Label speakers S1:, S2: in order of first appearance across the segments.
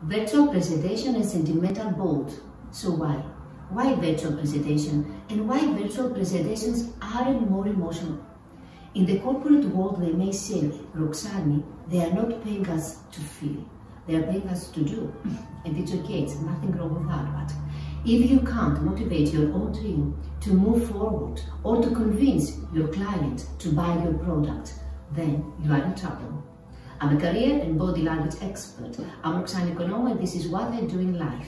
S1: Virtual presentation and sentimental bold. So why? Why virtual presentation? And why virtual presentations aren't more emotional? In the corporate world, they may say, Roxani, they are not paying us to feel. They are paying us to do. And it's okay, it's nothing wrong with that. But if you can't motivate your own team to move forward or to convince your client to buy your product, then you are in trouble. I'm a career and body language expert. I'm Roxani Oikonomou, and this is what I do in life.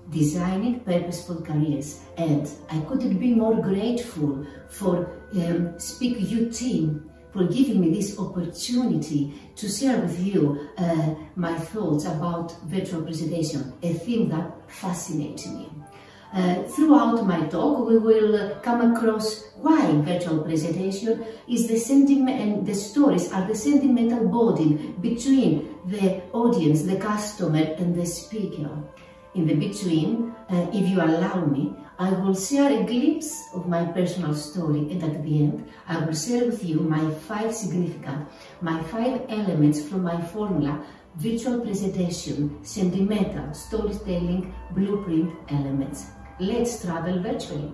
S1: Designing purposeful careers. And I couldn't be more grateful for Speak You team for giving me this opportunity to share with you my thoughts about virtual presentation, a theme that fascinates me. Throughout my talk, we will come across why virtual presentation is the sentiment, and the stories are the sentimental bonding between the audience, the customer, and the speaker. In the between, if you allow me, I will share a glimpse of my personal story, and at the end, I will share with you my 5 elements from my formula: virtual presentation, sentimental, storytelling, blueprint elements. Let's travel virtually.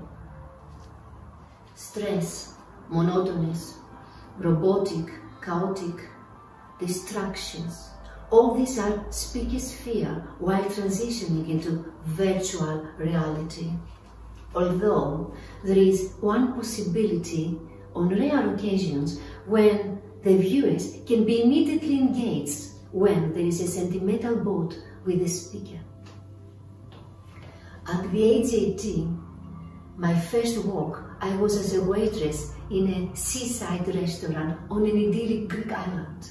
S1: Stress, monotonous, robotic, chaotic, distractions. All these are speakers' fear while transitioning into virtual reality. Although there is one possibility on rare occasions when the viewers can be immediately engaged when there is a sentimental bond with the speaker. At the age 18, my first work, I was as a waitress in a seaside restaurant on an idyllic Greek island.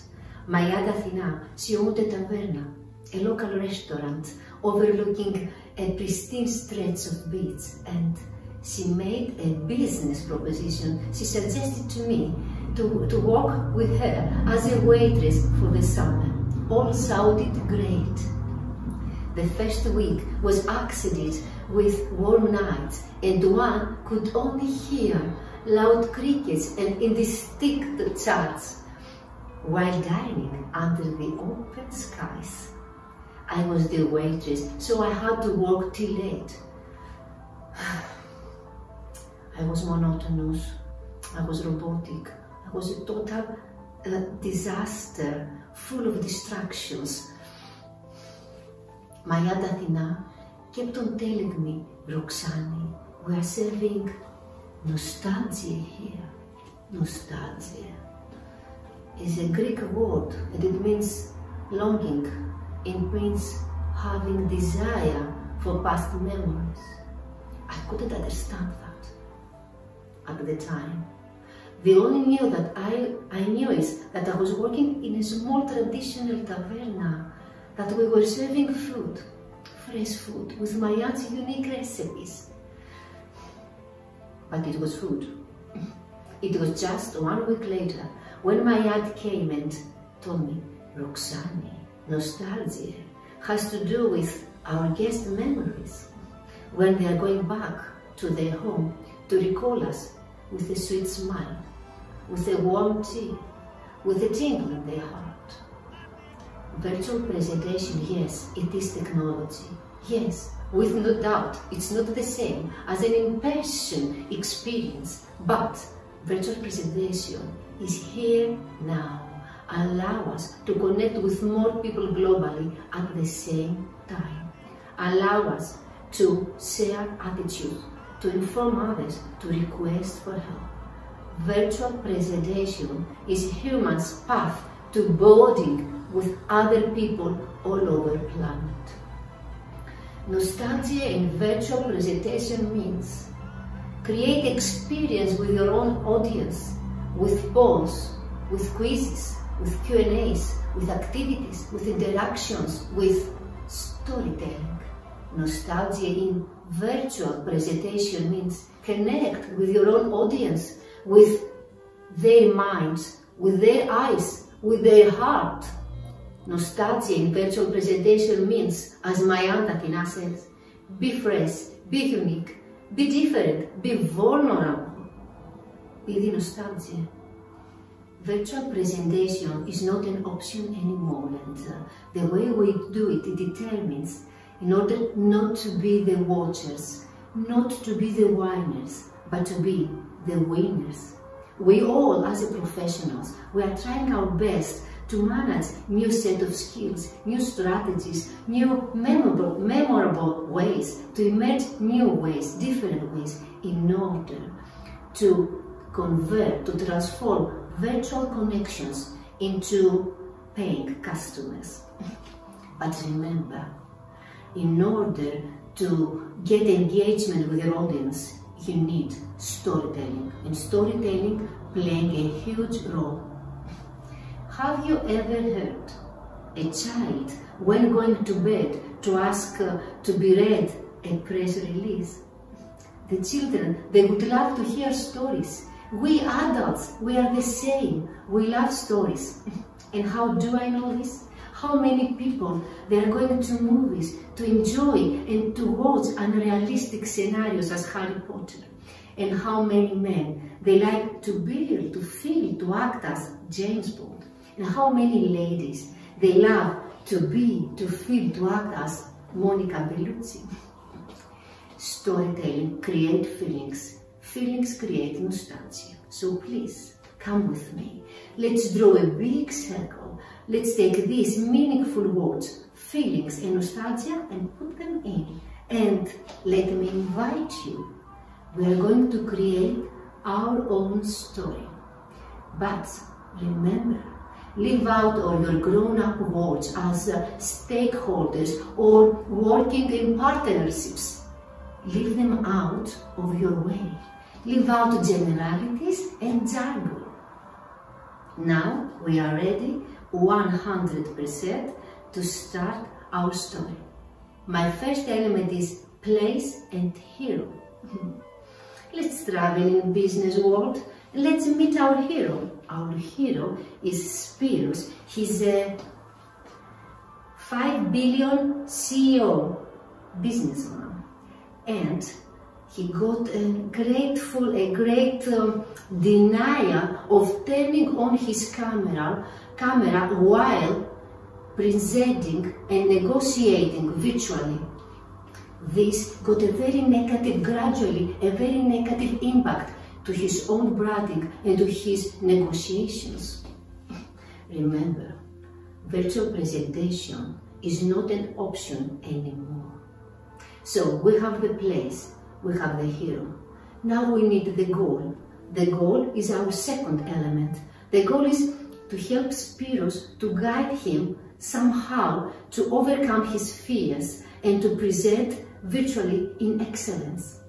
S1: My Aunt Athena, she owned a taverna, a local restaurant overlooking a pristine stretch of beach, and she made a business proposition. She suggested to me to work with her as a waitress for the summer. All sounded great. The first week was accented with warm nights, and one could only hear loud crickets and indistinct chants while dining under the open skies. I was the waitress, so I had to work till late. I was monotonous, I was robotic, I was a total disaster, full of distractions. My Aunt Athena kept on telling me, Roxani, we are serving nostalgia here. Nostalgia is a Greek word, and it means longing. It means having desire for past memories. I couldn't understand that at the time. The only knew that I knew is that I was working in a small traditional taverna, that we were serving food, fresh food, with my aunt's unique recipes. But it was food. It was just 1 week later when my aunt came and told me, Roxani, nostalgia has to do with our guest memories when they are going back to their home to recall us with a sweet smile, with a warm tea, with a tingle in their heart. Virtual presentation, yes, it is technology. Yes, with no doubt, it's not the same as an in-person experience, but virtual presentation is here now. Allow us to connect with more people globally at the same time. Allow us to share attitudes, to inform others, to request for help. Virtual presentation is humans' path to bonding with other people all over the planet. Nostalgia in virtual presentation means create experience with your own audience, with polls, with quizzes, with Q&As, with activities, with interactions, with storytelling. Nostalgia in virtual presentation means connect with your own audience, with their minds, with their eyes, with their heart. Nostalgia in virtual presentation means, as my Aunt Athena says, be fresh, be unique, be different, be vulnerable. Be the nostalgia. virtual presentation is not an option anymore, and the way we do it, it determines, in order not to be the watchers, not to be the whiners, but to be the winners. We all, as professionals, we are trying our best to manage new set of skills, new strategies, new memorable ways, to emerge new ways, different ways, in order to convert, to transform virtual connections into paying customers. But remember, in order to get engagement with your audience, you need storytelling, and storytelling playing a huge role. Have you ever heard a child, when going to bed, to ask to be read a press release? The children, they would love to hear stories. We adults, we are the same. We love stories. And how do I know this? How many people, they are going to movies to enjoy and to watch unrealistic scenarios as Harry Potter? And how many men, they like to build, to feel, to act as James Bond? And how many ladies, they love to be, to feel, to act as Monica Bellucci? Storytelling creates feelings. Feelings create nostalgia. So please, come with me. Let's draw a big circle. Let's take these meaningful words, feelings and nostalgia, and put them in. And let me invite you. We are going to create our own story. But remember, leave out all your grown-up words as stakeholders or working in partnerships. Leave them out of your way. Leave out generalities and jargon. Now we are ready 100% to start our story. My first element is place and hero. Let's travel in business world. Let's meet our hero. Our hero is Spiros. He's a 5 billion CEO businessman, and he got a great denial of turning on his camera while presenting and negotiating virtually. This got a very negative, gradually, a very negative impact to his own branding and to his negotiations. Remember, virtual presentation is not an option anymore. So we have the place, we have the hero. Now we need the goal. The goal is our second element. The goal is to help Spiros, to guide him somehow to overcome his fears and to present virtually in excellence.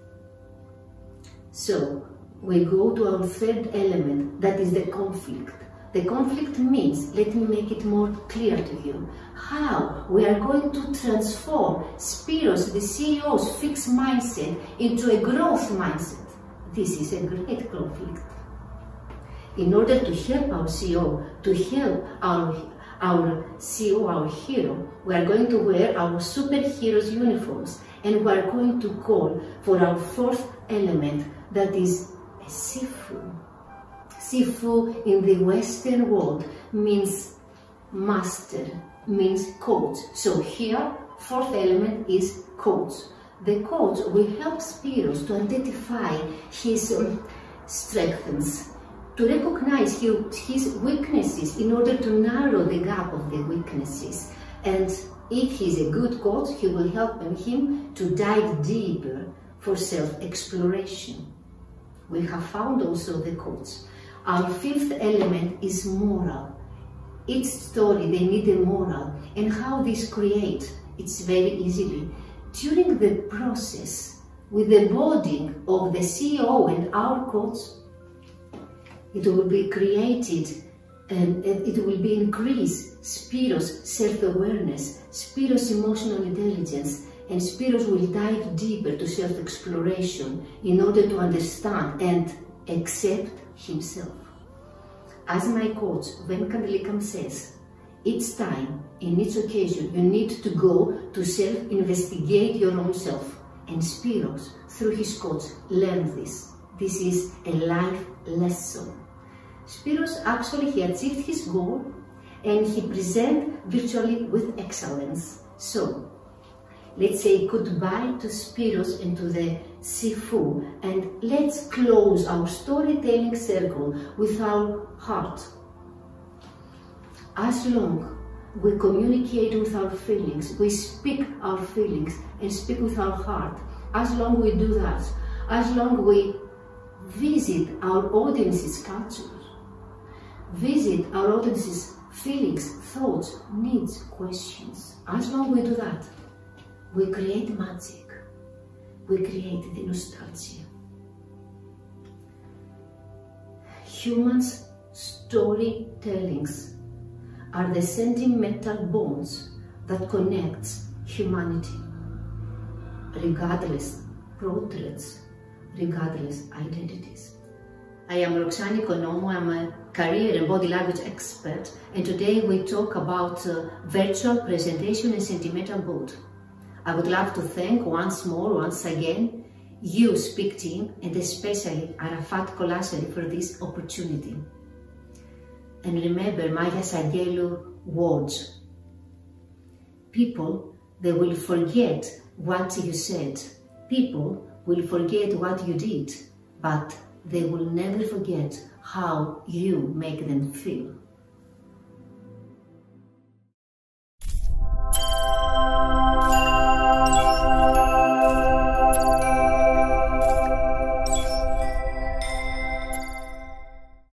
S1: So we go to our third element, that is the conflict. The conflict means, let me make it more clear to you, how we are going to transform Spiros, the CEO's fixed mindset, into a growth mindset. This is a great conflict. In order to help our CEO, to help our CEO, our hero, we are going to wear our superheroes uniforms, and we are going to call for our fourth element, that is a Sifu. Sifu in the Western world means master, means coach. So here, fourth element is coach. The coach will help Spiros to identify his strengths, to recognize his weaknesses in order to narrow the gap of the weaknesses. And if he's a good coach, he will help him to dive deeper for self-exploration. We have found also the coach. Our fifth element is moral. Each story, they need a moral. And how this create? It's very easily. During the process, with the bonding of the CEO and our coach, it will be created and it will be increased Spiros' self-awareness, Spiros' emotional intelligence, and Spiros will dive deeper to self-exploration in order to understand and accept himself. As my coach, Venkat Likam says, each time, in each occasion, you need to go to self-investigate your own self. And Spiros, through his coach, learned this. This is a life lesson. Spiros actually he achieved his goal and he presented virtually with excellence. So, let's say goodbye to Spiros and to the Sifu, and let's close our storytelling circle with our heart. As long we communicate with our feelings, we speak our feelings and speak with our heart, as long we do that, as long we visit our audience's culture, visit our audience's feelings, thoughts, needs, questions, as long we do that, we create magic, we create the nostalgia. Humans' storytellings are the sentimental bonds that connect humanity, regardless portraits, regardless identities. I am Roxani Oikonomou, I'm a career and body language expert, and today we talk about virtual presentation and sentimental bold. I would love to thank once again, you Speak team, and especially Arafat Kolasari for this opportunity. And remember Maya Sagelu words. People, they will forget what you said. People will forget what you did, but they will never forget how you make them feel.